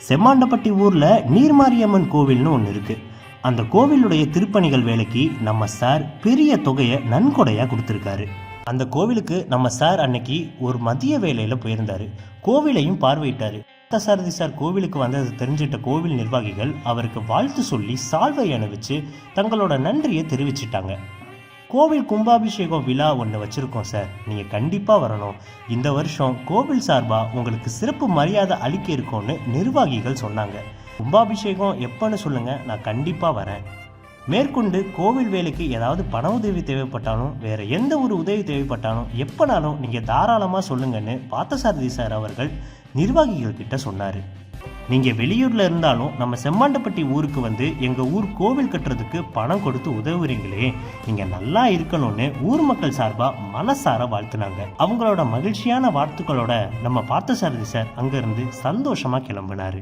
செம்மாண்டப்பட்டி ஊர்ல நீர்மாரியம்மன் கோவில்னு ஒன்று இருக்கு. அந்த கோவிலுடைய திருப்பணிகள் வேலைக்கு நம்ம சார் பெரிய தொகையை நன்கொடையா கொடுத்துருக்காரு. அந்த கோவிலுக்கு நம்ம சார் அன்னைக்கு ஒரு மதிய வேலையில போயிருந்தாரு. கோவிலையும் பார்வையிட்டாரு. பார்த்தசாரதி சார் கோவிலுக்கு வந்தது தெரிஞ்சிட்ட கோவில் நிர்வாகிகள் அவருக்கு வாழ்த்து சொல்லி சால்வை அணிவிச்சு தங்களோட நன்றியை தெரிவிச்சிட்டாங்க. கோவில் கும்பாபிஷேகம் விழா ஒன்று வச்சுருக்கோம் சார், நீங்கள் கண்டிப்பாக வரணும். இந்த வருஷம் கோவில் சார்பாக உங்களுக்கு சிறப்பு மரியாதை அளிக்க இருக்கோன்னு நிர்வாகிகள் சொன்னாங்க. கும்பாபிஷேகம் எப்போன்னு சொல்லுங்கள், நான் கண்டிப்பாக வரேன். மேற்கொண்டு கோவில் வேலைக்கு ஏதாவது பண உதவி தேவைப்பட்டாலும் வேறு எந்த ஒரு உதவி தேவைப்பட்டாலும் எப்போனாலும் நீங்கள் தாராளமாக சொல்லுங்கன்னு பார்த்தசாரதி சார் அவர்கள் நிர்வாகிகள் கிட்ட சொன்னார். நீங்கள் வெளியூரில் இருந்தாலும் நம்ம செம்மாண்டப்பட்டி ஊருக்கு வந்து எங்கள் ஊர் கோவில் கட்டுறதுக்கு பணம் கொடுத்து உதவுறீங்களே, நீங்கள் நல்லா இருக்கணும்னு ஊர் மக்கள் சார்பாக மனசார வாழ்த்துனாங்க. அவங்களோட மகிழ்ச்சியான வாழ்த்துக்களோட நம்ம பார்த்தசாரதி சார் அங்கேருந்து சந்தோஷமாக கிளம்பினார்.